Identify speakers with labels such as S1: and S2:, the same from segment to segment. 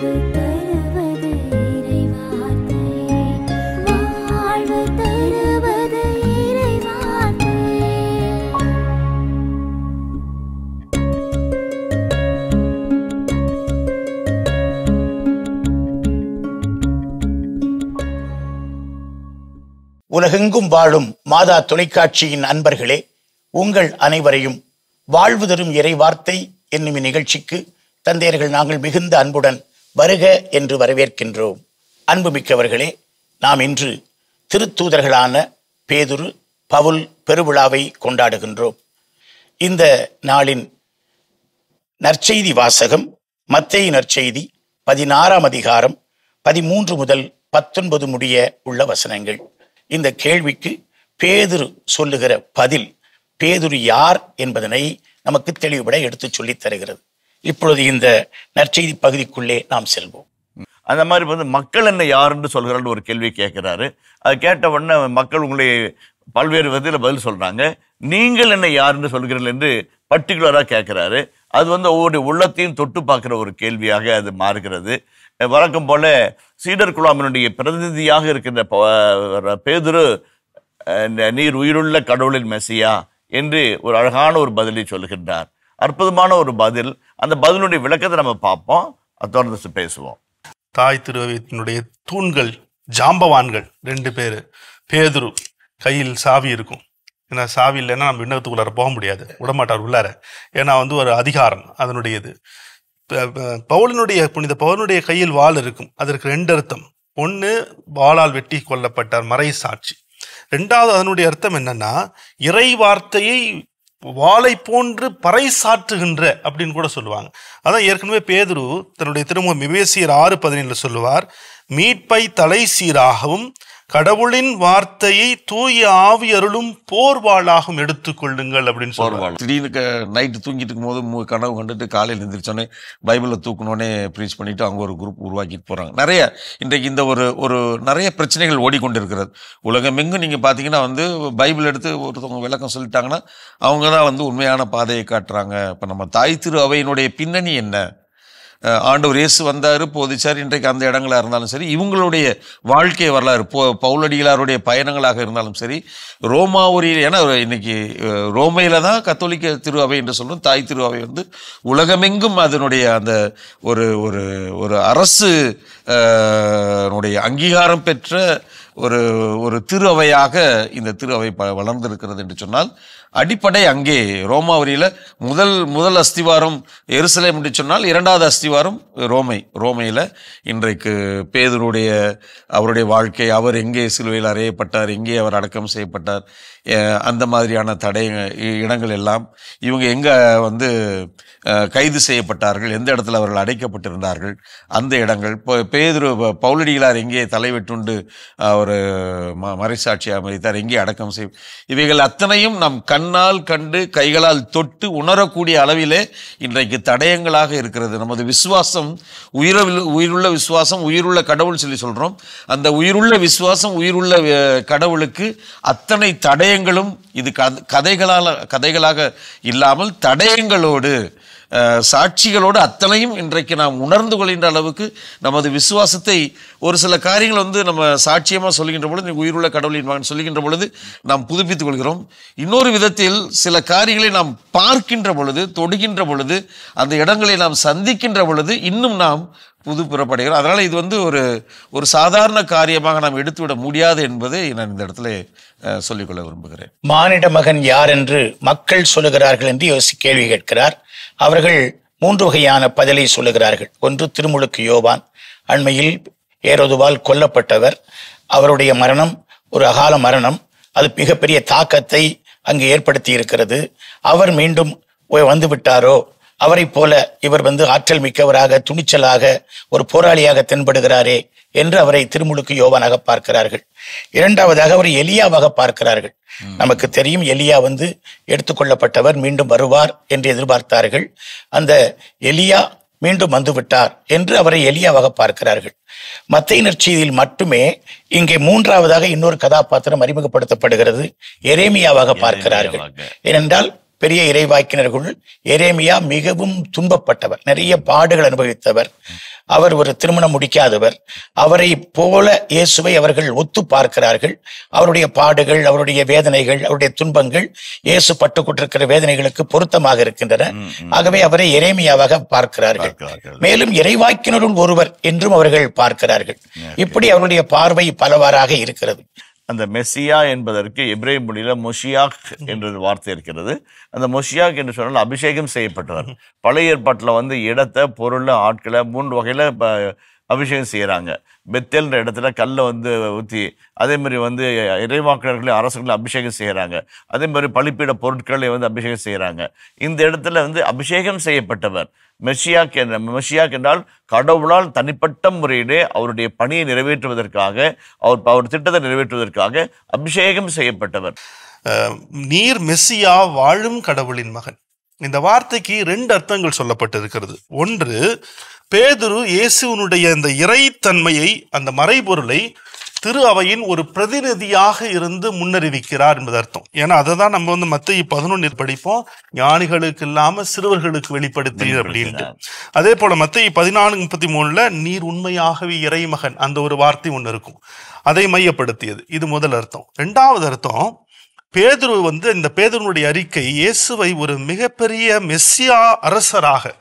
S1: உலகெங்கும் வாழும் மாதா தொலைக்காட்சியின் அன்பர்களே, உங்கள் அனைவரையும் வாழ்வு தரும் இறை வார்த்தை என்னும் நிகழ்ச்சிக்கு தந்தையர்கள் நாங்கள் மிகுந்த அன்புடன் வருக என்று வரவேற்கின்றோம். அன்புமிக்கவர்களே, நாம் இன்று திருத்தூதர்களான பேதுரு, பவுல் பெருவிழாவை கொண்டாடுகின்றோம். இந்த நாளின் நற்செய்தி வாசகம் மத்தேயு நற்செய்தி 16ஆம் அதிகாரம் 13 முதல் 19 முடிய உள்ள வசனங்கள். இந்த கேள்விக்கு பேதுரு சொல்லுகிற பதில் பேதுரு யார் என்பதனை நமக்கு தெளிவுபட எடுத்து சொல்லித் தருகிறது. இப்பொழுது இந்த நற்செய்தி பகுதிக்குள்ளே நாம் செல்வோம்.
S2: அந்த மாதிரி மக்கள் என்ன யாருன்னு சொல்கிறான்னு ஒரு கேள்வி கேட்கிறாரு. அது கேட்ட உடனே மக்கள் உங்களை பல்வேறு விதத்தில் பதில் சொல்றாங்க. நீங்கள் என்ன யாருன்னு சொல்கிறீர்கள் என்று பர்டிகுலராக கேட்கிறாரு. அது ஒவ்வொரு உள்ளத்தையும் தொட்டு பார்க்கிற ஒரு கேள்வியாக அது மாறுகிறது. வழக்கம் போல சீடர் குழாமினுடைய பிரதிநிதியாக இருக்கின்ற பேதுரு, நீர் உயிருள்ள கடவுளின் மெசியா என்று ஒரு அழகான ஒரு பதிலை சொல்லுகின்றார். அற்புதமான ஒரு பதில். அந்த பதிலுடைய விளக்கத்தை நம்ம பார்ப்போம், தொடர்ந்து பேசுவோம்.
S3: தாய் திருவையினுடைய தூண்கள், ஜாம்பவான்கள் 2 பேர். பேதுரு கையில் சாவி இருக்கும். ஏன்னா சாவி இல்லைன்னா நம்ம விண்ணகத்துக்குள்ளார போக முடியாது, விடமாட்டார் உள்ளார. ஏன்னா ஒரு அதிகாரம் அதனுடையது. புனித பவுலினுடைய கையில் வாள் இருக்கும். அதற்கு 2 அர்த்தம். 1, வாளால் வெட்டி கொல்லப்பட்டார், மறை சாட்சி. 2வது அதனுடைய அர்த்தம் என்னன்னா, இறை வார்த்தையை வாளை போன்று பறைசாற்றுகின்ற அப்படின்னு கூட சொல்லுவாங்க. அதான் ஏற்கனவே பேதுரு தன்னுடைய திருமுகம் எபேசியர் 6:17 சொல்லுவார், மீட்பை தலை சீராகவும் கடவுளின் வார்த்தையை தூய ஆவி அருளும் போர்வாளாகவும் எடுத்துக்கொள்ளுங்கள் அப்படின்னு சொல்லுவாங்க.
S4: திடீர்னு நைட்டு தூங்கிட்டு இருக்கும் போது கனவு கண்டுட்டு காலையில் எழுந்திரிச்சோன்னே பைபிளை தூக்கணுன்னே ப்ரீச் பண்ணிட்டு அவங்க ஒரு குரூப் உருவாக்கிட்டு போறாங்க. நிறைய இன்றைக்கு இந்த ஒரு நிறைய பிரச்சனைகள் ஓடிக்கொண்டிருக்கிறது. உலகமெங்கும் நீங்க பாத்தீங்கன்னா பைபிள் எடுத்து ஒருத்தவங்க விளக்கம் சொல்லிட்டாங்கன்னா அவங்க தான் உண்மையான பாதையை காட்டுறாங்க. இப்ப நம்ம தாய் திரு அவையினுடைய பின்னணி என்ன? ஆண்டவர் இயேசு வந்தார், போதிச்சார். இன்றைக்கு அந்த இடங்களா இருந்தாலும் சரி, இவங்களுடைய வாழ்க்கை வரலாறு, பவுலடிகளாருடைய பயணங்களாக இருந்தாலும் சரி, ரோமாவூரில், ஏன்னா இன்னைக்கு ரோமையில தான் கத்தோலிக்க திரு அவை என்று சொல்றோம். தாய் திரு அவை உலகமெங்கும் அதனுடைய அந்த ஒரு அரசு அங்கீகாரம் பெற்ற ஒரு திரு அவையாக இந்த திரு அவை வளர்ந்திருக்கிறது என்று சொன்னால், அடிப்படை அங்கே ரோமாவூரில் முதல் அஸ்திவாரம் எருசலேம் என்று சொன்னால், 2வது அஸ்திவாரம் ரோமையில இன்றைக்கு பேதுருடைய அவருடைய வாழ்க்கை, அவர் எங்கே சிலுவையில் அறையப்பட்டார், எங்கே அவர் அடக்கம் செய்யப்பட்டார், அந்த மாதிரியான இடங்கள் எல்லாம், இவங்க எங்க கைது செய்யப்பட்டார்கள், எந்த இடத்துல அவர்கள் அடைக்கப்பட்டிருந்தார்கள், அந்த இடங்கள், பேதுரு பவுலடிகளார் எங்கே தலைவெட்டுண்டு அவர் மறைசாட்சியாக மறித்தார், எங்கே அடக்கம் செய்ய, இவைகள் அத்தனையும் நாம் கண்ணால் கண்டு கைகளால் தொட்டு உணரக்கூடிய அளவிலே இன்றைக்கு தடயங்களாக இருக்கிறது. நமது விசுவாசம் உயிருள்ள விசுவாசம், உயிருள்ள கடவுள் சொல்லி சொல்றோம். அந்த உயிருள்ள விசுவாசம், உயிருள்ள கடவுளுக்கு அத்தனை தடயங்களும் இது கதைகளாக இல்லாமல் தடயங்களோடு சாட்சிகளோடு அத்தனையும் இன்றைக்கு நாம் உணர்ந்து கொள்கின்ற அளவுக்கு நமது விசுவாசத்தை ஒரு சில காரியங்கள் நம்ம சாட்சியமாக சொல்கின்ற பொழுது, உயிருள்ள கடவுளின் மகன் சொல்கின்ற பொழுது நாம் புதுப்பித்துக் கொள்கிறோம். இன்னொரு விதத்தில் சில காரியங்களை நாம் பார்க்கின்ற பொழுது, தொடுகின்ற பொழுது, அந்த இடங்களை நாம் சந்திக்கின்ற பொழுது இன்னும் நாம் புது புறப்படுகிறோம். அதனால இது ஒரு சாதாரண காரியமாக நாம் எடுத்துவிட முடியாது என்பதை நான் இந்த இடத்துல சொல்லிக்கொள்ள விரும்புகிறேன்.
S1: மானிட மகன் யார் என்று மக்கள் சொல்லுகிறார்கள் என்று கேள்வி கேட்கிறார். அவர்கள் 3 வகையான பதிலை சொல்லுகிறார்கள். 1, திருமுழுக்கு யோவான், அண்மையில் ஏரோதுவால் கொல்லப்பட்டவர். அவருடைய மரணம் ஒரு அகால மரணம். அது மிகப்பெரிய தாக்கத்தை அங்கு ஏற்படுத்தி இருக்கிறது. அவர் மீண்டும் வந்து விட்டாரோ, அவரை போல இவர் ஆற்றல் மிக்கவராக, துணிச்சலாக, ஒரு போராளியாக தென்படுகிறாரே என்று அவரை திருமுழுக்கு யோவானாக பார்க்கிறார்கள். 2வதாக அவர் எலியாவாக பார்க்கிறார்கள். நமக்கு தெரியும், எலியா எடுத்துக்கொள்ளப்பட்டவர், மீண்டும் வருவார் என்று எதிர்பார்த்தார்கள். அந்த எலியா மீண்டும் வந்துவிட்டார் என்று அவரை எலியாவாக பார்க்கிறார்கள். மத்தேயு நற்செய்தியில் மட்டுமே இங்கே 3வதாக இன்னொரு கதாபாத்திரம் அறிமுகப்படுத்தப்படுகிறது, எரேமியாவாக பார்க்கிறார்கள். ஏனென்றால் பெரிய இறைவாக்கினர்கள் எரேமியா மிகவும் துன்பப்பட்டவர், நிறைய பாடுகள் அனுபவித்தவர். அவர் ஒரு திருமணம் முடிக்காதவர். அவரை போல இயேசுவை அவர்கள் ஒத்து பார்க்கிறார்கள். அவருடைய பாடுகள், அவருடைய வேதனைகள், அவருடைய துன்பங்கள் இயேசு பட்டுக்கொண்டிருக்கிற வேதனைகளுக்கு பொருத்தமாக இருக்கின்றன. ஆகவே அவரை எரேமியாவாக பார்க்கிறார்கள். மேலும் இறைவாக்கினருள் ஒருவர் என்றும் அவர்கள் பார்க்கிறார்கள். இப்படி அவருடைய பார்வை பலவாறாக இருக்கிறது.
S2: அந்த மெஸ்ஸியா என்பதற்கு எபிரேய மொழியில மொஷியாக் என்ற வார்த்தை இருக்கிறது. அந்த மொஷியாக் என்று சொன்னால் அபிஷேகம் செய்யப்பட்டவர். பழைய ஏற்பாட்டில் வந்து இடத்தை, பொருள், ஆட்களை 3 வகையில அபிஷேகம் செய்யறாங்க. பெத்தேல்ன்ற இடத்துல கல்லை வந்து ஊற்றி, அதே மாதிரி வந்து இறைவாக்கினர்களை அரசுகளை அபிஷேகம் செய்யறாங்க. அதே மாதிரி பலிப்பீட பொருட்களை வந்து அபிஷேகம் செய்யறாங்க. இந்த இடத்துல வந்து அபிஷேகம் செய்யப்பட்டவர் மெஷியாக் என்றால் கடவுளால் தனிப்பட்ட முறையிலே அவருடைய பணியை நிறைவேற்றுவதற்காக, அவர் திட்டத்தை நிறைவேற்றுவதற்காக அபிஷேகம் செய்யப்பட்டவர்.
S3: நீர் மெஸ்ஸியா, வாழும் கடவுளின் மகன். இந்த வார்த்தைக்கு 2 அர்த்தங்கள் சொல்லப்பட்டிருக்கிறது. ஒன்று, பேதுரு இயேசுனுடைய இந்த இறைத்தன்மையை, அந்த மறைபொருளை திரு அவையின் ஒரு பிரதிநிதியாக இருந்து முன்னறிவிக்கிறார் என்பது அர்த்தம். ஏன்னா அதை தான் நம்ம வந்து மத்தேயு 11 படிப்போம், ஞானிகளுக்கு இல்லாம சிறுவர்களுக்கு வெளிப்படுத்தி அப்படின்ட்டு. அதே போல மத்தேயு 14:33 நீர் உண்மையாகவே இறைமகன், அந்த ஒரு வார்த்தை ஒன்று இருக்கும், அதை மையப்படுத்தியது. இது முதல் அர்த்தம். 2வது அர்த்தம், பேதுரு வந்து இந்த பேதுருனுடைய அறிக்கை இயேசுவை ஒரு மிகப்பெரிய மெஸ்ஸியா அரசராக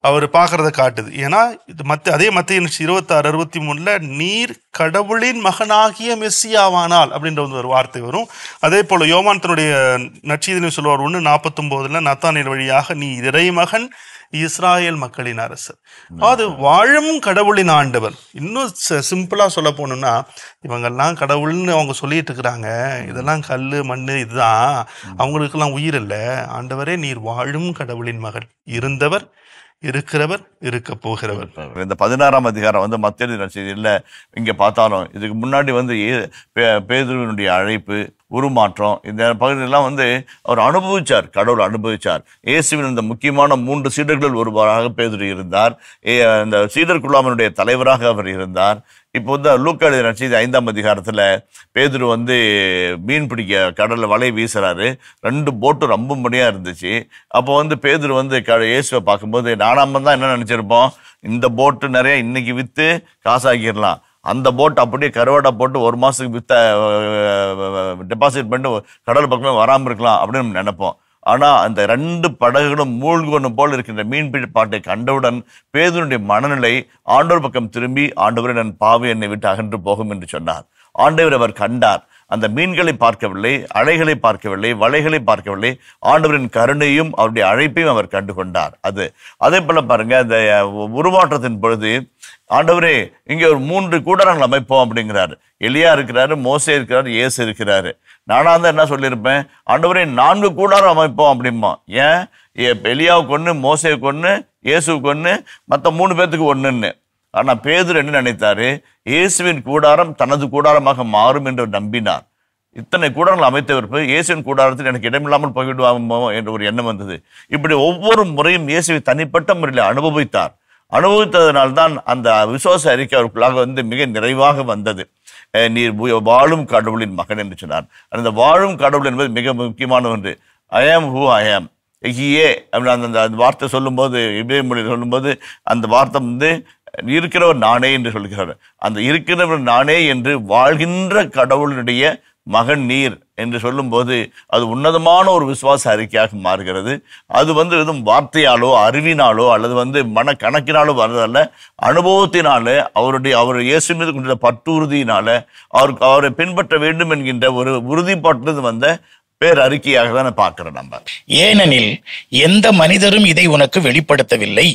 S3: அவர் பார்க்கறத காட்டுது. ஏன்னா இது அதே மத்தேயு 26:63 நீர் கடவுளின் மகனாகிய மெஸ்ஸியாவானால் அப்படின்ற ஒரு வார்த்தை வரும். அதே போல யோவான் தன்னுடைய நற்செய்தியிலும் சொல்லுவார் 1:49 நத்தானியேல் வழியாக நீ இறைமகன், இஸ்ராயேல் மக்களின் அரசர். அது வாழும் கடவுளின் ஆண்டவர். இன்னும் சிம்பிளா சொல்ல போனோம்னா, இவங்கெல்லாம் கடவுள்னு அவங்க சொல்லிட்டு இருக்கிறாங்க, இதெல்லாம் கல்லு மண்ணு இதுதான், அவங்களுக்கெல்லாம் உயிர் இல்லை. ஆண்டவரே நீர் வாழும் கடவுளின் மகன், இருந்தவர், இருக்கிறவர், இருக்க போகிறவர்.
S2: இந்த 16ஆம் அதிகாரம் வந்து மத்தேயு நற்செய்தியில இங்க பார்த்தாலும், இதுக்கு முன்னாடி வந்து பேதுருவினுடைய அழைப்பு, உருமாற்றம், இந்த பகுதியெல்லாம் வந்து அவர் அனுபவிச்சார், கடவுள் அனுபவிச்சார். இயேசுவின் இந்த முக்கியமான 3 சீடர்கள் ஒருவராக பேதுரு இருந்தார். இந்த சீடர் குழாமினுடைய தலைவராக அவர் இருந்தார். இப்போ வந்து லூக்கா எழுதிய நற்செய்தி 5ஆம் அதிகாரத்துல பேதுரு வந்து மீன் பிடிக்க கடல்ல வலை வீசுறாரு. 2 போட்டும் ரொம்ப முடியா இருந்துச்சு. அப்போ வந்து பேதுரு வந்து இயேசுவை பார்க்கும்போது, நானாம தான் என்ன நினைச்சிருப்போம், இந்த போட்டு நிறைய இன்னைக்கு வித்து காசாக்கிடலாம், அந்த போட் அப்படியே கருவாடா போட்டு 1 மாசத்துக்கு வித்த டெபாசிட் பண்ணிட்டு கடல் பக்கமே வராமல் இருக்கலாம் அப்படின்னு நம்ம நினைப்போம். ஆனா அந்த 2 படகுகளும் மூழ்கணும் போல் இருக்கின்ற மீன்பிடி பாட்டை கண்டவுடன் பேதுருடைய மனநிலை ஆண்டவர் பக்கம் திரும்பி, ஆண்டவரே நான் பாவி, என்னை விட்டு அகன்று போகும் என்று சொன்னார். ஆண்டவர் அவர் கண்டார். அந்த மீன்களை பார்க்கவில்லை, அலைகளை பார்க்கவில்லை, வலைகளை பார்க்கவில்லை, ஆண்டவரின் கருணையும் அவருடைய அழைப்பையும் அவர் கண்டு கொண்டார். அதே போல பாருங்க, அந்த உருமாற்றத்தின் பொழுது ஆண்டவரே இங்கே ஒரு 3 கூடாரங்கள் அமைப்போம் அப்படிங்கிறாரு. எலியா இருக்கிறாரு, மோசே இருக்கிறாரு, இயேசு இருக்கிறாரு. நானா தான் என்ன சொல்லியிருப்பேன், ஆண்டவரே 4 கூடாரம் அமைப்போம் அப்படிமா. ஏன், எலியாவுக்கு 1, மோசேவுக்கு 1, இயேசுக்கு 1, மற்ற 3 பேர்த்துக்கு 1ன்னு. ஆனா பேதுரு என்ன நினைத்தாரு, இயேசுவின் கூடாரம் தனது கூடாரமாக மாறும் என்று நம்பினார். இத்தனை கூடாரங்கள் அமைத்தவர் இயேசுவின் கூடாரத்தில் எனக்கு இடமில்லாமல் போய்விடுவாமோ என்ற ஒரு எண்ணம் வந்தது. இப்படி ஒவ்வொரு முறையும் இயேசுவை தனிப்பட்ட முறையில் அனுபவித்தார். அனுபவித்ததனால்தான் அந்த விசுவாச அறிக்கை அவருக்குள்ளாக வந்து மிக நிறைவாக வந்தது. நீர் வாழும் கடவுளின் மகன் என்று சொன்னார். அந்த வாழும் கடவுள் என்பது மிக முக்கியமான ஒன்று. ஐ ஆம் ஹூ ஐ ஆம், ஹியே அப்படின்னு அந்த வார்த்தை சொல்லும்போது, இப்ரேய மொழியில் சொல்லும்போது அந்த வார்த்தை வந்து இருக்கிறவர் நானே என்று சொல்கிறார். அந்த இருக்கிறவர் நானே என்று வாழ்கின்ற கடவுளுடைய மகன் நீர் என்று சொல்லும்போது அது உன்னதமான ஒரு விசுவாச அறிக்கையாக மாறுகிறது. அது வந்து எதுவும் வார்த்தையாலோ அறிவினாலோ அல்லது வந்து மன கணக்கினாலோ வர்றதல்ல, அனுபவத்தினால அவர் இயேசு மீது கொண்ட பற்றுறுதியினால அவரை பின்பற்ற வேண்டும் என்கின்ற ஒரு உறுதிப்பாட்டிலிருந்து வந்த பேர் அறிக்கையாக தான் பார்க்கிறோம் நம்ம.
S1: ஏனெனில் எந்த மனிதரும் இதை உனக்கு வெளிப்படுத்தவில்லை,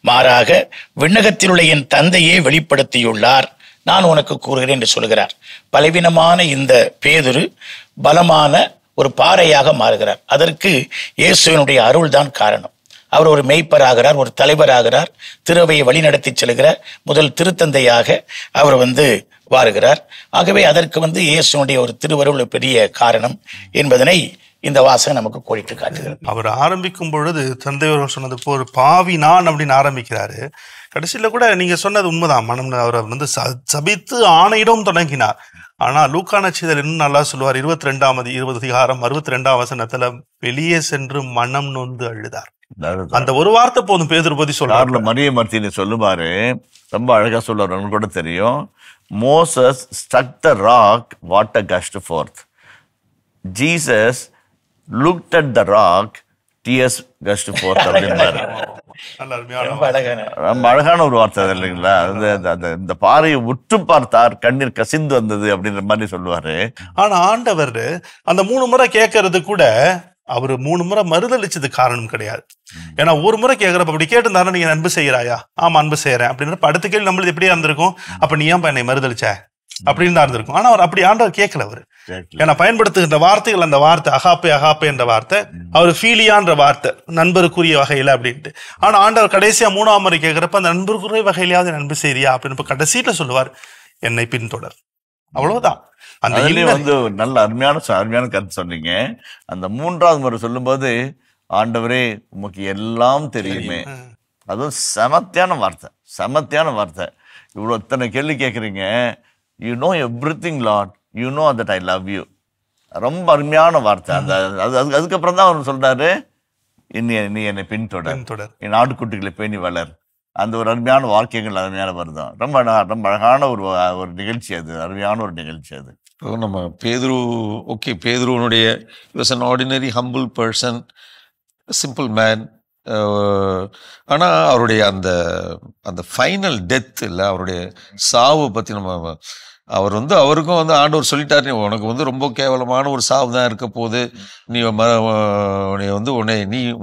S1: மாறாக விண்ணகத்தில் உள்ள என் தந்தையே வெளிப்படுத்தியுள்ளார், நான் உனக்கு கூறுகிறேன் என்று சொல்கிறார். பலவீனமான இந்த பேதுரு பலமான ஒரு பாறையாக மாறுகிறார். அதற்கு இயேசுவினுடைய அருள் தான் காரணம். அவர் ஒரு மெய்ப்பராகிறார், ஒரு தலைவராகிறார், திருவையை வழிநடத்தி செல்கிறார், முதல் திருத்தந்தையாக அவர் வாருகிறார். ஆகவே அதற்கு இயேசுனுடைய ஒரு திருவருள் பெரிய காரணம் என்பதனை இந்த வாசகம் நமக்கு கோடிட்டு காட்டுகிறது.
S3: அவர் ஆரம்பிக்கும் பொழுது தந்தையவர் சொன்னது போல் பாவி நான் அப்படின்னு ஆரம்பிக்கிறாரு. கடைசியில கூட நீங்க சொன்னது உண்மைதான், மனம் அவர் சபித்து ஆணையிடம் தொடங்கினார். ஆனா லூக்கா நற்செய்தியில் இன்னும் நல்லா சொல்லுவார், 22 அதிகாரம் 62 வசனத்துல வெளியே சென்று மனம் நொந்து அழுதார். அந்த ஒரு வார்த்தை போதும் பேதுரு பத்தி சொல்றாரு.
S2: மரிய மர்த்தினி சொல்லுவாரு, ரொம்ப அழகா சொல்லுவாரு கூட தெரியும். Moses struck the rock, water gushed forth. Jesus looked at the rock, tears gushed forth அப்படின்னாரு. ரொம்ப அழகான ஒரு வார்த்தை இல்லைங்களா? இந்த பாறையை உற்று பார்த்தார், கண்ணீர் கசிந்து வந்தது அப்படின்ற மாதிரி சொல்லுவாரு.
S3: ஆனா ஆண்டவர் அந்த 3 முறை கேட்கறது கூட அவரு 3 முறை மறுதளிச்சது காரணம் கிடையாது. ஏன்னா ஒரு முறை கேட்கறப்ப அப்படி கேட்டிருந்தாரு, நீங்க அன்பு செய்யறாயா? ஆமா அன்பு செய்யறேன் அப்படின்றப்ப அடுத்த கேள்வி நம்மளுக்கு எப்படியா இருந்திருக்கும், அப்ப நீ ஏன் என்னை மறுதளிச்ச அப்படின்னு தான் இருந்திருக்கும். ஆனா அவர் அப்படி ஆண்டவர் கேட்கல. அவரு ஏன்னா பயன்படுத்துகின்ற வார்த்தைகள் அந்த வார்த்தை அகாப்பே அகாப்பே என்ற வார்த்தை, அவர் ஃபீலியான்ற வார்த்தை நண்பருக்குரிய வகையில அப்படின்ட்டு. ஆனா ஆண்டவர் கடைசியா 3ஆம் முறை கேட்கிறப்ப அந்த நண்பருக்குரிய வகையிலாவது நண்பு செய்றியா அப்படின்னு கடைசியில சொல்லுவார், என்னை பின்தொடர். அவ்வளவுதான். அந்த
S2: நல்ல அருமையான கருத்து சொன்னீங்க. அந்த 3ஆவது முறை சொல்லும்போது, ஆண்டவரே உமக்கு எல்லாம் தெரியுமே, அதுவும் செமத்தியான வார்த்தை. இவ்வளவு இத்தனை கேள்வி கேட்குறீங்க, you know everything Lord, you know that I love you. ரொம்ப அருமையான வார்த்தை. அந்த அதுக்கப்புறம் தான் அவர் சொல்றாரு, நீ என்னை பின்தொடர், என் ஆட்டுக்குட்டிகளை பேணி வளர். அந்த ஒரு அருமையான வாக்கியங்கள், அருமையான வருதம். ரொம்ப அழகான ஒரு நிகழ்ச்சி அது, அருமையான ஒரு நிகழ்ச்சி அது.
S4: நம்ம பேதுரு, ஓகே, பேதுருவனுடைய was an ordinary humble person, simple man. ஆனால் அவருடைய அந்த ஃபைனல் டெத் இல்லை, அவருடைய சாவை பற்றி அவருக்கும் ஆண்டவர் சொல்லிட்டாரு, உனக்கு ரொம்ப கேவலமான ஒரு சாவு தான் இருக்க போகுது, நீ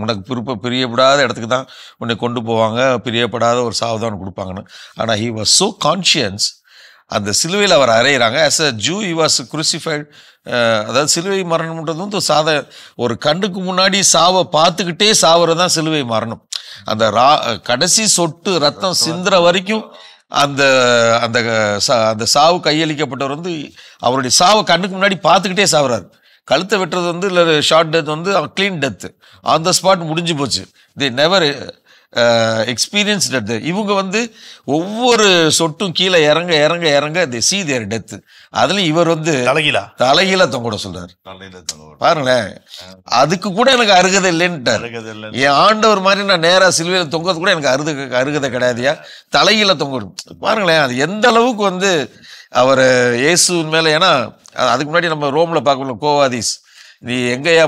S4: உனக்கு பிரியப்படாத இடத்துக்கு தான் உன்னை கொண்டு போவாங்க, பிரியப்படாத ஒரு சாவு தான் உனக்கு கொடுப்பாங்கன்னு. ஆனால் ஹி வாஸ் ஸோ கான்ஷியன்ஸ். அந்த சிலுவையில் அவர் அறையிறாங்க. As a Jew he was crucified. அதாவது சிலுவை மரணம்ன்றது ஒரு கண்ணுக்கு முன்னாடி சாவை பார்த்துக்கிட்டே சாவுறது தான் சிலுவை மரணம். அந்த கடைசி சொட்டு ரத்தம் சிந்துற வரைக்கும் அந்த அந்த அந்த சாவு கையளிக்கப்பட்டவர் அவருடைய சாவை கண்ணுக்கு முன்னாடி பார்த்துக்கிட்டே சாவுறாரு. கழுத்தை வெட்டுறது இல்லை short death clean death, on the spot முடிஞ்சு போச்சு. They never experience death. இவங்க ஒவ்வொரு சொட்டும் கீழே இறங்க இறங்க இறங்க தி சீ தேர் டெத். அதுலயும் இவர் தலைகீழ தொங்கோட சொல்றாரு. பாருங்களேன், அதுக்கு கூட எனக்கு அருகதை இல்லைன்னுட்டார். என் ஆண்டவர் மாதிரி நான் நேரா சிலுவையில தொங்குறது கூட எனக்கு அருகதை கிடையாதுயா, தலைகீழ தொங்கிடும். பாருங்களேன், அது எந்த அளவுக்கு அவர் இயேசுவின் மேல. ஏன்னா அதுக்கு முன்னாடி நம்ம ரோம்ல பார்க்கணும், கோவாதீஸ், நீ எங்கயா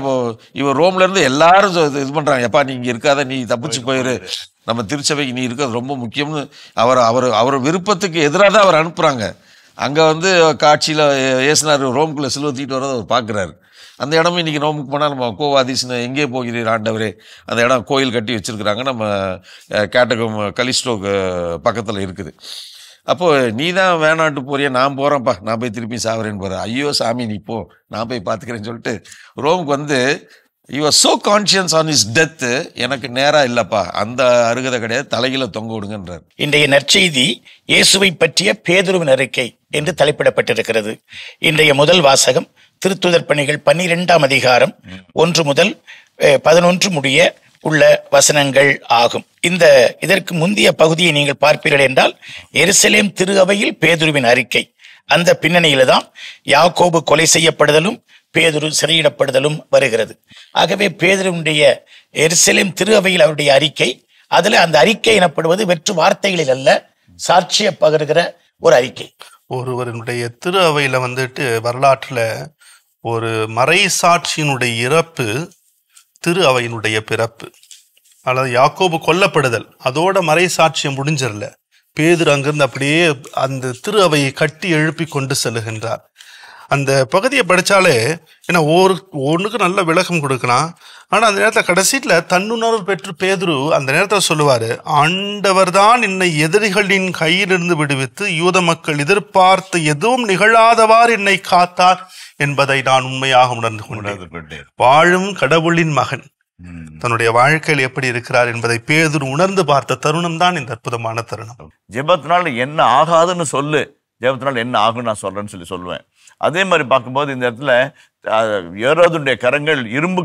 S4: இவர் ரோம்ல இருந்து எல்லாரும் இது பண்றாங்க, எப்பா நீ இங்க இருக்காத, நீ தப்பிச்சு போயிரு, நம்ம திருச்சபைக்கு நீ இருக்கிறது ரொம்ப முக்கியம்னு அவர் விருப்பத்துக்கு எதிராக தான் அவர் அனுப்புறாங்க. அங்க காட்சியில ஏசுனார் ரோம்குள்ள சிலுவை தூக்கிட்டு வரதை அவர் பாக்குறாரு. அந்த இடமே இன்னைக்கு ரோமுக்கு போனால் நம்ம கோவாதீஸ்னு எங்கே போகிறீர் ஆண்டவரே, அந்த இடம் கோயில் கட்டி வச்சிருக்கிறாங்க, நம்ம கேட்டகம் கலிஸ்டோக்கு பக்கத்துல இருக்குது. அப்போ நீ தான் வேணாட்டு போறியா, நான் போறேன்ப்பா, நான் போய் திருப்பி சாவரேன்னு போறேன். ஐயோ சாமி நீ போ, நான் போய் பார்த்துக்கிறேன்னு சொல்லிட்டு ரோமுக்கு he was so conscious on his death, எனக்கு நேரா இல்லப்பா, அந்த அருகதை கிடையாது, தலையில தொங்க விடுங்கன்றார்.
S1: இன்றைய நற்செய்தி இயேசுவை பற்றிய பேதுருவின் அறிக்கை என்று தலைப்பிடப்பட்டிருக்கிறது. இன்றைய முதல் வாசகம் திருத்துதர் பணிகள் 12ஆம் அதிகாரம் 1 முதல் 11 முடிய உள்ள வசனங்கள் ஆகும். இதற்கு முந்தைய பகுதியை நீங்கள் பார்ப்பீர்கள் என்றால், எருசலேம் திரு அவையில் பேதுருவின் அறிக்கை. அந்த பின்னணியில தான் யாக்கோபு கொலை செய்யப்படுதலும் பேதுரு சிறையிடப்படுதலும் வருகிறது. ஆகவே பேதுருவினுடைய எருசலேம் திரு அவையில் அவருடைய அறிக்கை, அதுல அந்த அறிக்கை எனப்படுவது வெற்று வார்த்தைகளில் அல்ல, சாட்சிய பகருகிற ஒரு அறிக்கை.
S3: ஒருவருடைய திரு அவையில வரலாற்றுல ஒரு மறை சாட்சியினுடைய இறப்பு திரு அவையினுடைய பிறப்பு. அல்லது யாக்கோபு கொல்லப்படுதல், அதோட மறை சாட்சியம் முடிஞ்சிடல. பேதுரு அங்கிருந்து அப்படியே அந்த திரு அவையை கட்டி எழுப்பி கொண்டு செல்லுகின்றார். அந்த பகுதியை படிச்சாலே ஏன்னா ஒன்றுக்கு நல்ல விளக்கம் கொடுக்கலாம். ஆனா அந்த நேரத்தில் கடைசியில தன்னுணர்வு பெற்று பேதுரு அந்த நேரத்தில் சொல்லுவாரு, ஆண்டவர் தான் என்னை எதிரிகளின் கையிலிருந்து விடுவித்து யூத மக்கள் எதிர்பார்த்து எதுவும் நிகழாதவாறு என்னை காத்தார் என்பதை நான் உண்மையாக உணர்ந்து கொண்டேன். வாழும் கடவுளின் மகன் தன்னுடைய வாழ்க்கையில் எப்படி இருக்கிறார் என்பதை பேதுரு உணர்ந்து பார்த்த தருணம் தான் இந்த அற்புதமான தருணம்.
S2: ஜெபத்தினால என்ன ஆகாதுன்னு சொல்லு, ஜெபத்தினால என்ன ஆகுன்னு நான் சொல்றேன்னு சொல்லுவேன். அதே மாதிரி பார்க்கும்போது இந்த இடத்துல ஏரோதுடைய கரங்கள் இரும்பு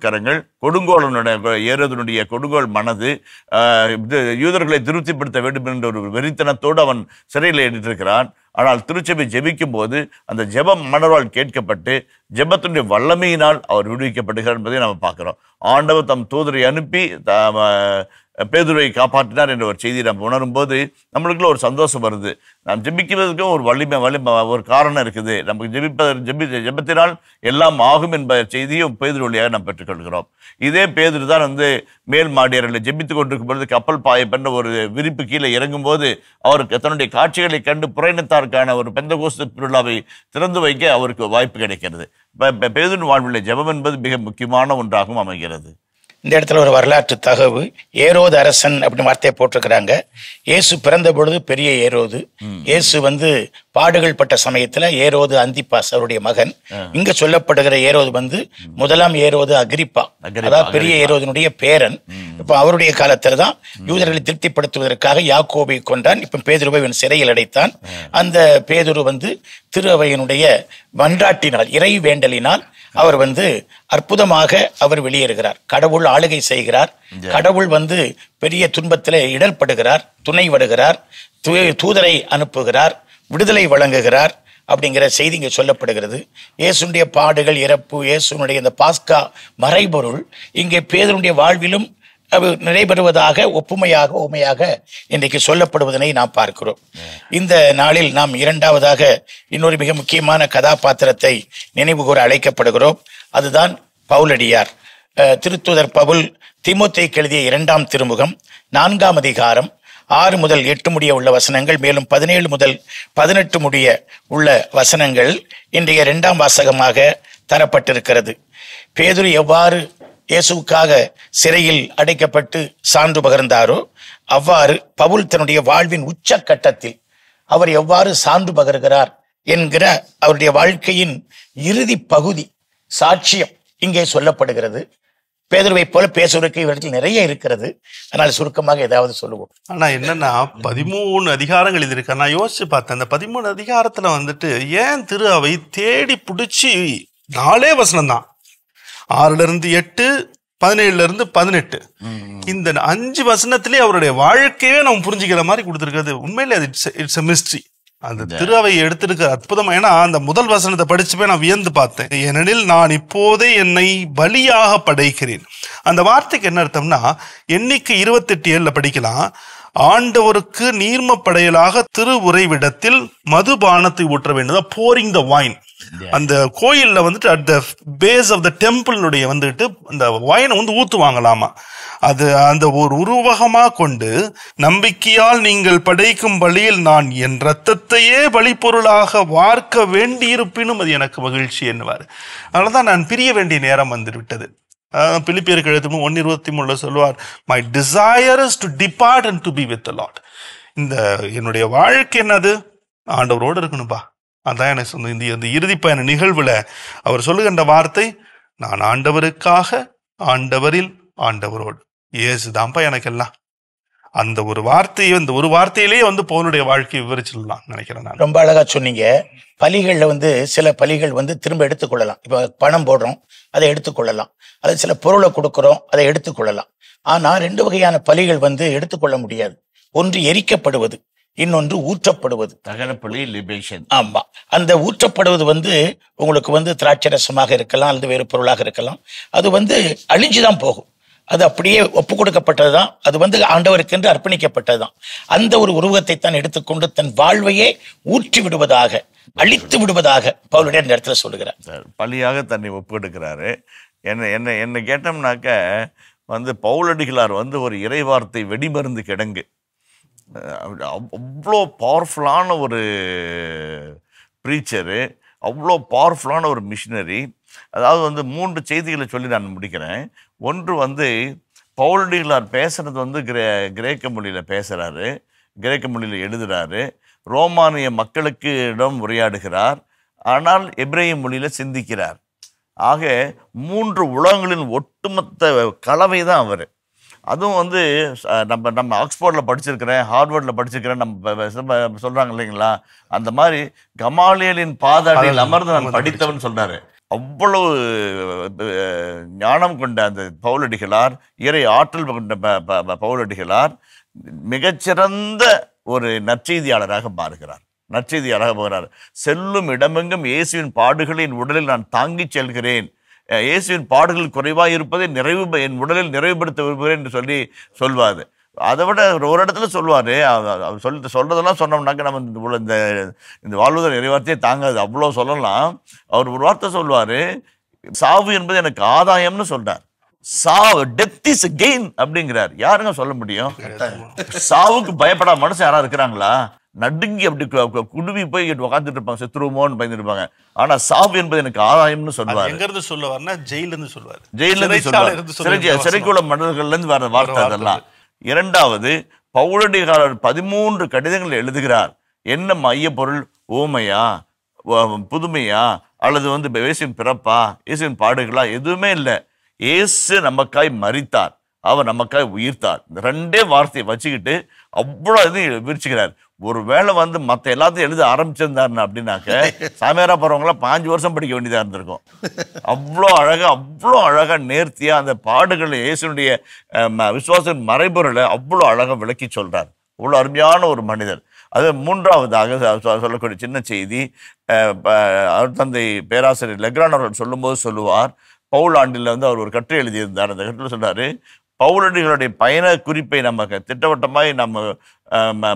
S2: கரங்கள் கொடுங்கோலனுடைய ஏரோதுடைய கொடுங்கோல் மனது யூதர்களை திருப்திப்படுத்த வேண்டும் என்ற ஒரு வெறித்தனத்தோடு அவன் சிறையில் ஏற்றிருக்கிறான். ஆனால் திருச்சபை ஜெபிக்கும் போது அந்த ஜெபம் மனவால் கேட்கப்பட்டு ஜெபத்தினுடைய வல்லமையினால் அவர் விடுவிக்கப்படுகிறார் என்பதை நம்ம பார்க்கிறோம். ஆண்டவர் தம் தூதரை அனுப்பி பேதுருவை காப்பாற்றினார் என்ற ஒரு செய்தியை நம்ம உணரும் போது நம்மளுக்குள்ள ஒரு சந்தோஷம் வருது. நாம் ஜெபிக்கிறதுக்கும் ஒரு வலிமை ஒரு காரணம் இருக்குது. நமக்கு ஜெபத்தினால் எல்லாம் ஆகும் என்ற செய்தியும் பேதுரு வழியாக நாம் பெற்றுக்கொள்கிறோம். இதே பேதுரு தான் மேல் மாடியர்களை ஜெபித்து கொண்டிருக்கும் பொழுது கப்பல் பாய பண்ண ஒரு விரிப்பு கீழே இறங்கும் போது அவருக்கு தன்னுடைய காட்சிகளை கண்டு புறையினத்தாருக்கான ஒரு பெந்தகோஸ்து திருவிழாவை திறந்து வைக்க அவருக்கு வாய்ப்பு கிடைக்கிறது. பேதுரு வாழ்வில் ஜெபம் என்பது மிக முக்கியமான ஒன்றாகவும் அமைகிறது.
S1: இந்த இடத்துல ஒரு வரலாற்று தகவு, ஏரோது அரசன் அப்படின்னு வார்த்தையை போட்டிருக்கிறாங்க. இயேசு பிறந்த பொழுது பெரிய ஏரோது. இயேசு பாடுகள் பட்ட சமயத்துல ஏரோது அந்திப்பாஸ் அவருடைய மகன். இங்க சொல்லப்படுகிற ஏரோது முதலாம் ஏரோது அகிரிப்பா, அதாவது பெரிய ஏரோதனுடைய பேரன். இப்ப அவருடைய காலத்துல தான் யூதர்களை திருப்திப்படுத்துவதற்காக யாக்கோபை கொண்டான். இப்ப பேதுருவை சிறையில் அடைத்தான். அந்த பேதுரு திரு அவையினுடைய மன்றாட்டினால், இறை வேண்டலினால் அவர் அற்புதமாக அவர் வெளியேறுகிறார். கடவுள் ஆளுகை செய்கிறார். கடவுள் பெரிய துன்பத்திலே இடர்படுகிறார், துணை வருகிறார், தூதரை அனுப்புகிறார், விடுதலை வழங்குகிறார் அப்படிங்கிற செய்தி இங்கே சொல்லப்படுகிறது. இயேசுடைய பாடுகள், இறப்பு, இயேசுனுடைய இந்த பாஸ்கா மறைபொருள் இங்கே பேதுருடைய வாழ்விலும் நிறைவேறுவதாக உமையாக இன்றைக்கு சொல்லப்படுவதனை நாம் பார்க்கிறோம். இந்த நாளில் நாம் இரண்டாவதாக இன்னொரு மிக முக்கியமான கதாபாத்திரத்தை நினைவுகூர அழைக்கப்படுகிறோம். அதுதான் பவுலடியார். திருத்தூதர் பவுல் தீமோத்தேயுக்கு எழுதிய 2ஆம் திருமுகம் 4ஆம் அதிகாரம் 6 முதல் 8 முடிய உள்ள வசனங்கள், மேலும் 17 முதல் 18 முடிய உள்ள வசனங்கள் இன்றைய 2ஆம் வாசகமாக தரப்பட்டிருக்கிறது. பேதுரு எவ்வாறு இயேசுவுக்காக சிறையில் அடைக்கப்பட்டு சான்று பகர்ந்தாரோ அவ்வாறு பவுல் தன்னுடைய வாழ்வின் உச்சக்கட்டத்தில் அவர் எவ்வாறு சான்று பகர்கிறார் என்கிற அவருடைய வாழ்க்கையின் இறுதி பகுதி சாட்சியம் இங்கே சொல்லப்படுகிறது. பேதுருவை போல பேசுவதற்கு இவற்றில் நிறைய இருக்கிறது. ஆனால் சுருக்கமாக ஏதாவது சொல்லுவோம்.
S3: ஆனா என்னன்னா 13 அதிகாரங்கள் இது இருக்கு. நான் யோசிச்சு பார்த்தேன், அந்த 13 அதிகாரத்துல ஏன் திரு அவை தேடி பிடிச்சி 4 வசனம் தான், 6-8, 17-18, இந்த 5 வசனத்திலே அவருடைய வாழ்க்கையே நம்ம புரிஞ்சுக்கிற மாதிரி கொடுத்துருக்கிறது. உண்மையிலே அது இட்ஸ் எ மிஸ்ட்ரி. அந்த திரு அவை எடுத்திருக்க அற்புதமா. ஏன்னா அந்த முதல் வசனத்தை படிச்சுப்பே நான் வியந்து பார்த்தேன். ஏனெனில் நான் இப்போதே என்னை பலியாக படைக்கிறேன். அந்த வார்த்தைக்கு என்ன அர்த்தம்னா, எண்ணிக்கை 28:7 படிக்கலாம். ஆண்டவருக்கு நீர்ம படையலாக திரு உறைவிடத்தில் மதுபானத்தை ஊற்ற வேண்டும். Pouring the wine. அந்த கோயில்ல at the base of the டெம்பிளுடைய அந்த வைனை ஊத்துவாங்களாமா. அது அந்த ஒரு உருவகமா கொண்டு, நம்பிக்கையால் நீங்கள் படைக்கும் பலியில் நான் என் ரத்தத்தையே பலிப்பொருளாக வார்க்க வேண்டியிருப்பினும் அது எனக்கு மகிழ்ச்சி என்னவாரு. அதனாலதான் நான் பிரிய வேண்டிய நேரம் வந்துவிட்டது. பிலிப்பியருக்கு எழுத்தும் 1:23 சொல்லுவார், my desire is to depart and to be with the Lord. இந்த என்னுடைய வாழ்க்கை என்னது, ஆண்டவரோடு இருக்கணும்பா. அதான் எனக்கு சொன்ன இந்த இறுதி பயண நிகழ்வுல அவர் சொல்லுகின்ற வார்த்தை, நான் ஆண்டவருக்காக, ஆண்டவரில், ஆண்டவரோடு. ஏசுதான்ப்பா எனக்கு எல்லாம். அந்த ஒரு வார்த்தையை, இந்த ஒரு வார்த்தையிலேயே பவுலுடைய வாழ்க்கையை விவரிச்சிடலாம் நினைக்கிறேன் நான்.
S1: ரொம்ப அழகா சொன்னீங்க. பலிகள்ல சில பலிகள் திரும்ப எடுத்துக்கொள்ளலாம். இப்ப பணம் போடுறோம், அதை எடுத்துக்கொள்ளலாம். அது சில பொருளை கொடுக்கிறோம், அதை எடுத்துக்கொள்ளலாம். ஆனா 2 வகையான பலிகள் எடுத்துக்கொள்ள முடியாது. ஒன்று எரிக்கப்படுவது, இன்னொன்று ஊற்றப்படுவது.
S2: தகனப்பலி, லிபேஷன்.
S1: ஆமா, அந்த ஊற்றப்படுவது உங்களுக்கு திராட்சை ரசமாக இருக்கலாம், அல்லது வேறு பொருளாக இருக்கலாம். அது அழிஞ்சுதான் போகும். அது அப்படியே ஒப்பு கொடுக்கப்பட்டதுதான். அது ஆண்டவருக்கென்று அர்ப்பணிக்கப்பட்டதுதான். அந்த ஒரு உருவத்தை தான் எடுத்துக்கொண்டு தன் வாழ்வையே ஊற்றி விடுவதாக, அழித்து விடுவதாக பவுலுடைய இந்த இடத்துல சொல்லுகிறார்.
S2: பலியாக தன்னை ஒப்பு கொடுக்கிறாரு. என்ன கேட்டோம்னாக்க பவுலடிகளார் ஒரு இறைவார்த்தை வெடிமருந்து கிடங்கு. அவ்வளோ பவர்ஃபுல்லான ஒரு ப்ரீச்சரு, அவ்வளோ பவர்ஃபுல்லான ஒரு மிஷினரி. அதாவது 3 செய்திகளை சொல்லி நான் முடிக்கிறேன். ஒன்று பவுலடிகளார் பேசுறது கிரேக்க மொழியில் பேசுகிறாரு, கிரேக்க மொழியில் எழுதுகிறாரு, ரோமானிய மக்களுக்கு இடம் உரையாடுகிறார், ஆனால் எபிரேய மொழியில் சிந்திக்கிறார். ஆக 3 உலகங்களின் ஒட்டுமொத்த கலவை தான் அவர். அதுவும் நம்ம ஆக்ஸ்போர்டில் படிச்சிருக்கிறேன், ஹார்வர்டில் படிச்சிருக்கிறேன் நம்ம சொல்கிறாங்க இல்லைங்களா, அந்த மாதிரி கமாலியலின் பாதாடியில் அமர்ந்து நான் படித்தவன் சொல்கிறாரு. அவ்வளவு ஞானம் கொண்ட அந்த பவுலடிகளார், இறை ஆற்றல் கொண்ட பவுலடிகளார் மிகச்சிறந்த ஒரு நற்செய்தியாளராக மாறுகிறார். நற்செய்தி அழகாக போகிறார். செல்லும் இடமெங்கும் இயேசுவின் பாடுகளை என் உடலில் நான் தாங்கிச் செல்கிறேன், இயேசுவின் பாடுகள் குறைவாக இருப்பதை என் உடலில் நிறைவுபடுத்த விரும்புகிறேன் என்று சொல்வார். அதை விட ஒரு இடத்துல சொல்லுவார், அவர் சொல்றதெல்லாம் சொன்னோம்னாக்க நம்ம இந்த வாழ்வதல் நிறைவார்த்தையே தாங்காது, அவ்வளோ சொல்லலாம். அவர் ஒரு வார்த்தை சொல்வார், சாவு என்பது எனக்கு ஆதாயம்னு சொல்றார். சாவு, டெத் இஸ் கெயின் அப்படிங்கிறார். யாருங்க சொல்ல முடியும்? சாவுக்கு பயப்படாத மனுஷன் யாரா இருக்கிறாங்களா? நடுங்கி அப்படி குடுவி போய் உட்காந்துட்டு இருப்பாங்க, செத்துருவோன்னு பயந்துட்டு இருப்பாங்க. ஆனா சாவு என்பது எனக்கு ஆதாயம்னு சொல்லுவார்.
S3: எங்க இருந்து சொல்லுவார்னா ஜெயில இருந்து சொல்லுவார்,
S2: ஜெயில இருந்து சொல்லுவார், சிறைக்குள்ள மன்னர்கள்ல இருந்து வர வார்த்தை அதெல்லாம். இரண்டாவது, பவுலடிகாரர் 13 கடிதங்கள் எழுதுகிறார். என்ன மைய பொருள்? ஓமையா, புதுமையா, அல்லது இயேசுவின் பிறப்பா, இயேசுவின் பாடுகளா? எதுவுமே இல்லை. இயேசு நமக்காய் மரித்தார், அவர் நமக்காய் உயிர்த்தார். இந்த 2 வார்த்தையை வச்சுக்கிட்டு அவ்வளோ இது விரிச்சுக்கிறார். ஒரு வேளை மற்ற எல்லாத்தையும் எழுத ஆரம்பிச்சிருந்தாருன்னு அப்படின்னாக்க சாமியாரா போறவங்களாம் 5 வருஷம் படிக்க வேண்டியதா இருந்திருக்கும். அவ்வளோ அழகா நேர்த்தியா அந்த பாடுகளை, இயேசுனுடைய விசுவாசத்தின் மறைபொருளை அவ்வளோ அழகா விளக்கி சொல்றார். அவ்வளோ அருமையான ஒரு மனிதர். அது மூன்றாவதாக சொல்லக்கூடிய சின்ன செய்தி, தந்தை பேராசிரியர் லெக்ரான் அவர்கள் சொல்லும்போது சொல்லுவார், பவுல் ஆண்டில் அவர் ஒரு கட்டுரை எழுதியிருந்தார். அந்த கட்டுரை சொல்றாரு, பவுலடிகளுடைய பயண குறிப்பை நம்ம திட்டவட்டமாய் நம்ம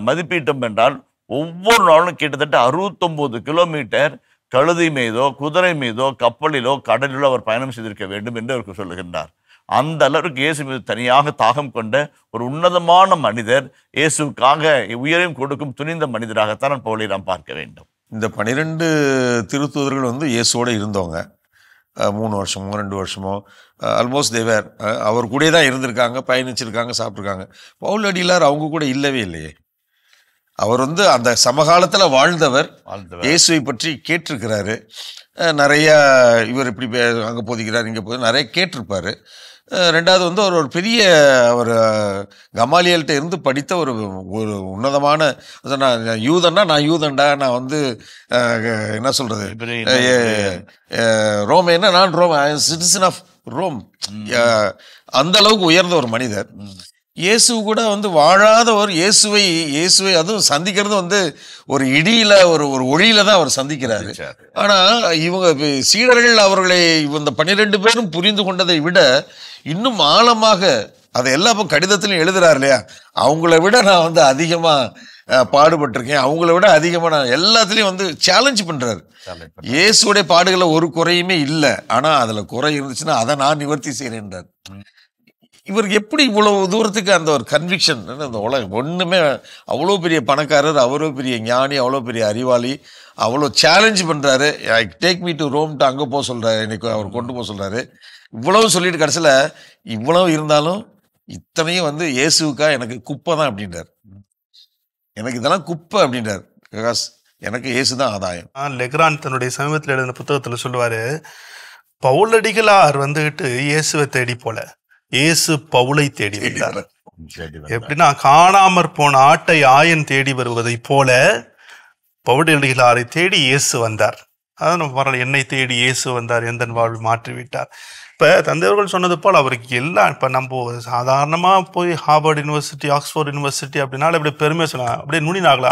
S2: மதிப்பீட்டோம் என்றால் ஒவ்வொரு நாளும் கிட்டத்தட்ட 69 கிலோமீட்டர் கழுதை மீதோ, குதிரை மீதோ, கப்பலிலோ, கடலிலோ அவர் பயணம் செய்திருக்க வேண்டும் என்று அவருக்கு சொல்லுகின்றார். அந்த அளவுக்கு இயேசு மீது தனியாக தாகம் கொண்ட ஒரு உன்னதமான மனிதர், இயேசுக்காக உயிரையும் கொடுக்கும் துணிந்த மனிதராகத்தான் பவுலை நாம் பார்க்க வேண்டும்.
S4: இந்த 12 திருத்தூதர்கள் இயேசுவோடு இருந்தவங்க. 3 வருஷமோ 2 வருஷமோ ஆல்மோஸ்ட் தேவர் அவர் கூட தான் இருந்திருக்காங்க, பயணிச்சிருக்காங்க, சாப்பிட்ருக்காங்க. பவுலடிகளார் அவங்க கூட இல்லவே இல்லையே. அவர் அந்த சமகாலத்தில் வாழ்ந்தவர், இயேசுவை பற்றி கேட்டிருக்கிறாரு. நிறைய இவர் இப்படி அங்கே போதிக்கிறார், இங்கே போது நிறைய கேட்டிருப்பார். ரெண்டாவது அவர் ஒரு பெரிய அவர் கமாலியல்கிட்ட இருந்து படித்த ஒரு உன்னதமான, நான் யூதன்டா, நான் என்ன சொல்றது, ரோமேன்னா நான் ரோம், சிட்டிசன் ஆஃப் ரோம், அந்த அளவுக்கு உயர்ந்த ஒரு மனிதர். இயேசு கூட வாழாதவர் இயேசுவை அதுவும் சந்திக்கிறது ஒரு இடியில ஒரு ஒளியில தான் அவர் சந்திக்கிறாரு. ஆனா இவங்க சீடர்கள் அவர்களை இந்த 12 பேரும் புரிந்து கொண்டதை விட இன்னும் ஆழமாக அதை எல்லா கடிதத்திலையும் எழுதுறாரு இல்லையா, அவங்கள விட நான் அதிகமா பாடுபட்டிருக்கேன், அவங்கள விட அதிகமா நான் எல்லாத்துலயும் சேலஞ்ச் பண்றாரு. இயேசுடைய பாடுகளை ஒரு குறையுமே இல்லை, ஆனா அதுல குறை இருந்துச்சுன்னா அதை நான் நிவர்த்தி செய்யறேன்றார். இவருக்கு எப்படி இவ்வளவு தூரத்துக்கு அந்த ஒரு கன்விக்ஷன்? அந்த உலகம் ஒண்ணுமே, அவ்வளோ பெரிய பணக்காரர், அவ்வளோ பெரிய ஞானி, அவ்வளோ பெரிய அறிவாளி, அவ்வளோ சேலஞ்ச் பண்றாரு. டேக் மீ டு ரோம்ட்டு அங்கே போக சொல்றாரு, இன்னைக்கு அவர் கொண்டு போக சொல்றாரு. இவ்வளவு சொல்லிட்டு கடைசியில் இவ்வளவு இருந்தாலும் இத்தனையும் இயேசுக்கா எனக்கு குப்பை தான் அப்படின்றார். எனக்கு இதெல்லாம் குப்பை அப்படின்றார். எனக்கு இயேசு தான் ஆதாயம்.
S3: லெக்ரான் தன்னுடைய சமீபத்தில் எழுதின புத்தகத்தில் சொல்லுவாரு, பவுலடிகளார் இயேசுவை தேடி போல, இயேசு பவுலை தேடி வந்தார். எப்படின்னா காணாமற் போன ஆட்டை ஆயன் தேடி வருவதை போல பவுலடிகளாரை தேடி இயேசு வந்தார். அதான் நம்ம வரல, என்னை தேடி இயேசு வந்தார், எந்த வாழ்வு மாற்றிவிட்டார். இப்போ தந்தையவர்கள் சொன்னது போல் அவருக்கு எல்லாம், இப்போ நம்ம சாதாரணமாக போய் ஹார்வர்ட் யூனிவர்சிட்டி, ஆக்ஸ்போர்ட் யூனிவர்சிட்டி அப்படின்னாலும் இப்படி பெருமையாக சொன்னாங்க, அப்படியே நுனினாங்களா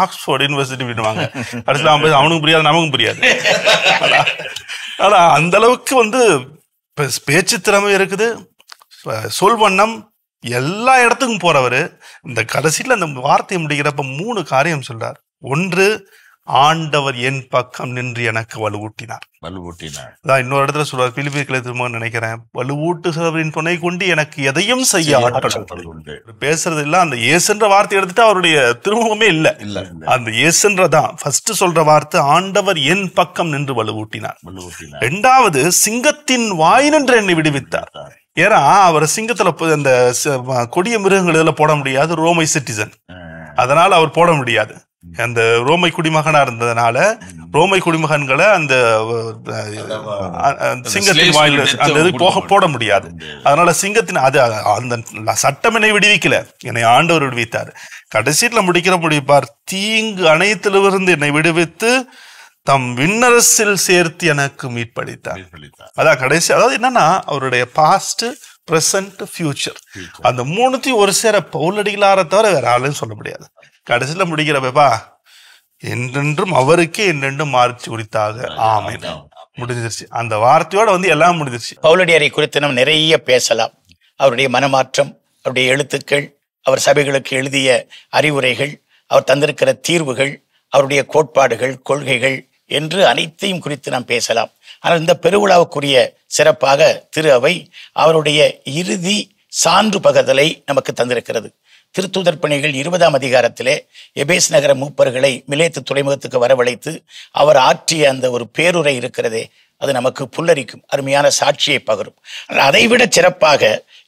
S3: ஆக்ஸ்போர்ட் யூனிவர்சிட்டி விடுவாங்க. கடைசியில் அவனுக்கும் புரியாது, நமக்கும் புரியாது. ஆனால் அந்த அளவுக்கு பேச்சு திறமை இருக்குது, சொல்வண்ணம், எல்லா இடத்துக்கும் போறவர். இந்த கடைசியில் அந்த வார்த்தையை முடிக்கிறப்ப 3 காரியம் சொல்றார். ஒன்று, ஆண்டவர் என் பக்கம் நின்று எனக்கு வலுவூட்டினார். அதான் இன்னொரு இடத்துல சொல்றார், பிலிப்பியர்களை திரும்ப நினைக்கிறேன், வலுவூட்டுகிறவரின் துணை கொண்டு எனக்கு எதையும் செய்ய ஆற்றல். பேசுறது இல்ல, அந்த இயேசுன்ற வார்த்தை எடுத்துட்டு அவருடைய திருமுகமே இல்ல. அந்த இயேசுன்றதான் ஃபர்ஸ்ட் சொல்ற வார்த்தை, ஆண்டவர் என் பக்கம் நின்று வலுவூட்டினார். 2வது, சிங்கத்தின் வாய் நின்று என்னை விடுவித்தார். ஏன்னா அவர் சிங்கத்துல அந்த கொடிய மிருகங்கள் இதெல்லாம் போட முடியாது, ரோமை சிட்டிசன், அதனால அவர் போட முடியாது. அந்த ரோமை குடிமகனா இருந்ததுனால ரோமை குடிமகன்களை அந்த சிங்கத்தின் வாயில் அந்த இது போட முடியாது. அதனால சிங்கத்தின் அது அந்த சட்டம் என்னை விடுவிக்கல, என்னை ஆண்டவர் விடுவித்தார். கடைசியில முடிப்பார், தீங்கு அனைத்திலிருந்து என்னை விடுவித்து தம் விண்ணரசில் சேர்த்து எனக்கு மீட்பளித்தார். அதான் கடைசி. அதாவது என்னன்னா அவருடைய பாஸ்ட், பிரசன்ட், ஃபியூச்சர், அந்த 3த்தையும் ஒரு சேர பவுலடிகளாரை தவிர வேற ஆளுன்னு சொல்ல முடியாது. கடைசியில முடிக்கிறப்பா என்றென்றும் அவருக்கே என்றென்றும் மார்ச்சி குறித்தாக ஆமென். முடிஞ்சிருச்சு. அந்த வார்த்தையோட எல்லாம் முடிஞ்சிருச்சு.
S1: பவுலடியாரை குறித்து நாம் நிறைய பேசலாம். அவருடைய மனமாற்றம், அவருடைய எழுத்துக்கள், அவர் சபைகளுக்கு எழுதிய அறிவுரைகள், அவர் தந்திருக்கிற தீர்வுகள், அவருடைய கோட்பாடுகள், கொள்கைகள் என்று அனைத்தையும் குறித்து நாம் பேசலாம். ஆனால் இந்த பெருவிழாவுக்குரிய சிறப்பாக திரு அவை அவருடைய இறுதி சான்று பகர்தலை நமக்கு தந்திருக்கிறது. திருத்தூதர் பணிகள் 20ஆம் அதிகாரத்திலே எபேஸ் நகர மூப்பர்களை மிலேத்து துறைமுகத்துக்கு வரவழைத்து அவர் ஆற்றிய அந்த ஒரு பேருரை இருக்கிறதே, அது நமக்கு புல்லரிக்கும், அருமையான சாட்சியை பகரும். அதைவிட சிறப்பாக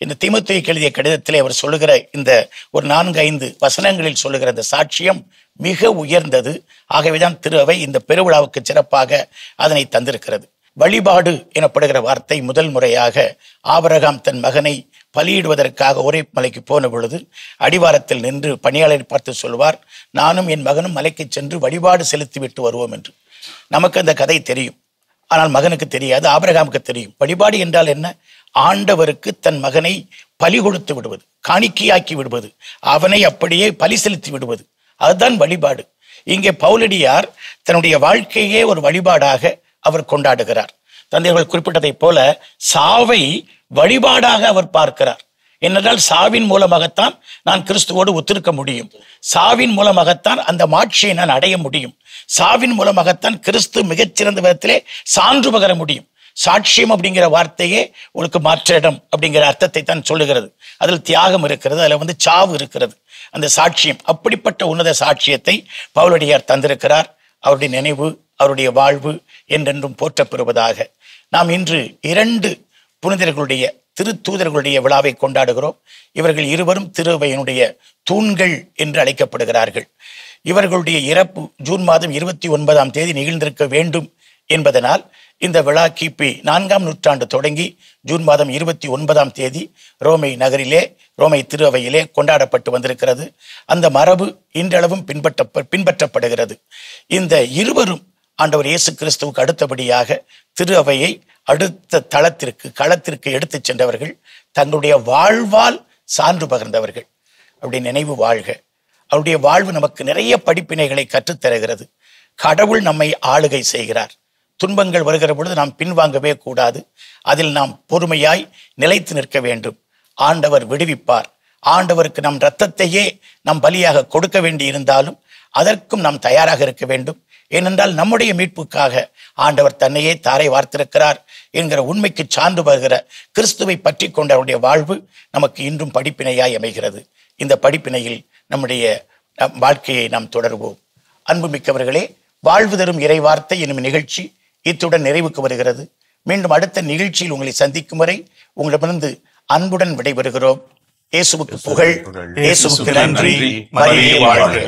S1: இந்த தீமோத்தேயுக்கு எழுதிய கடிதத்திலே அவர் சொல்லுகிற இந்த ஒரு 4-5 வசனங்களில் சொல்லுகிற இந்த சாட்சியம் மிக உயர்ந்தது. ஆகவேதான் திரு அவை இந்த பெருவிழாவுக்கு சிறப்பாக அதனை தந்திருக்கிறது. வழிபாடு எனப்படுகிற வார்த்தை முதல் முறையாக ஆபிரகாம் தன் மகனை பலியிடுவதற்காக ஒரே மலைக்கு போன பொழுது அடிவாரத்தில் நின்று பணியாளரை பார்த்து சொல்வார், நானும் என் மகனும் மலைக்கு சென்று வழிபாடு செலுத்தி விட்டு வருவோம் என்று. நமக்கு அந்த கதை தெரியும், ஆனால் மகனுக்கு தெரியாது, ஆபிரகாமுக்கு தெரியும். வழிபாடு என்றால் என்ன? ஆண்டவருக்கு தன் மகனை பலி கொடுத்து விடுவது, காணிக்கையாக்கி விடுவது, அவனை அப்படியே பலி செலுத்தி விடுவது, அதுதான் வழிபாடு. இங்கே பவுலடியார் தன்னுடைய வாழ்க்கையே ஒரு வழிபாடாக அவர் கொண்டாடுகிறார். தந்தைகள் குறிப்பிட்டதை போல சாவை வழிபாடாக அவர் பார்க்கிறார். என்னென்றால் சாவின் மூலமாகத்தான் நான் கிறிஸ்துவோடு ஒத்திருக்க முடியும், சாவின் மூலமாகத்தான் அந்த மாட்சியை நான் அடைய முடியும், சாவின் மூலமாகத்தான் கிறிஸ்து மிகச்சிறந்த விதத்திலே சான்று பகர முடியும். சாட்சியம் அப்படிங்கிற வார்த்தையே உங்களுக்கு மாற்றிடம் அப்படிங்கிற அர்த்தத்தை தான் சொல்லுகிறது. அதில் தியாகம் இருக்கிறது, அதில் சாவு இருக்கிறது. அந்த சாட்சியம், அப்படிப்பட்ட உன்னத சாட்சியத்தை பவுலடியார் தந்திருக்கிறார். அவருடைய நினைவு, அவருடைய வாழ்வு என்றென்றும் போற்றப்பெறுவதாக. நாம் இன்று 2 புனிதர்களுடைய திருத்தூதர்களுடைய விழாவை கொண்டாடுகிறோம். இவர்கள் இருவரும் திரு அவையினுடைய தூண்கள் என்று அழைக்கப்படுகிறார்கள். இவர்களுடைய இறப்பு ஜூன் மாதம் 29ஆம் தேதி நிகழ்ந்திருக்க வேண்டும் என்பதனால் இந்த விழா கிபி 4ஆம் நூற்றாண்டு தொடங்கி ஜூன் மாதம் 29ஆம் தேதி ரோமை நகரிலே, ரோமை திரு அவையிலே கொண்டாடப்பட்டு வந்திருக்கிறது. அந்த மரபு இன்றளவும் பின்பற்றப்படுகிறது. இந்த இருவரும் ஆண்டவர் இயேசு கிறிஸ்துவுக்கு அடுத்தபடியாக திரு அவையை அடுத்த களத்திற்கு எடுத்துச் சென்றவர்கள், தங்களுடைய வாழ்வால் சான்று பகர்ந்தவர்கள். அவருடைய நினைவு வாழ்க. அவருடைய வாழ்வு நமக்கு நிறைய படிப்பினைகளை கற்றுத்தருகிறது. கடவுள் நம்மை ஆளுகை செய்கிறார். துன்பங்கள் வருகிற பொழுது நாம் பின்வாங்கவே கூடாது. அதில் நாம் பொறுமையாய் நிலைத்து நிற்க வேண்டும். ஆண்டவர் விடுவிப்பார். ஆண்டவருக்கு நம் இரத்தத்தையே நாம் பலியாக கொடுக்க வேண்டி இருந்தாலும் அதற்கும் நாம் தயாராக இருக்க வேண்டும். ஏனென்றால் நம்முடைய மீட்புக்காக ஆண்டவர் தன்னையே தாரை வார்த்திருக்கிறார் என்கிற உண்மைக்கு சான்று வருகிற கிறிஸ்துவை பற்றி கொண்ட அவருடைய வாழ்வு நமக்கு இன்றும் படிப்பினையாய் அமைகிறது. இந்த படிப்பினையில் நம்முடைய வாழ்க்கையை நாம் தொடர்வோம். அன்புமிக்கவர்களே, வாழ்வு தரும் இறை வார்த்தை என்னும் நிகழ்ச்சி இத்துடன் நிறைவுக்கு வருகிறது. மீண்டும் அடுத்த நிகழ்ச்சியில் உங்களை சந்திக்கும் வரை உங்களிடமிருந்து அன்புடன் விடைபெறுகிறோம். இயேசுவுக்கு புகழ், இயேசுவுக்கு நன்றி. மரியே வாழ்க.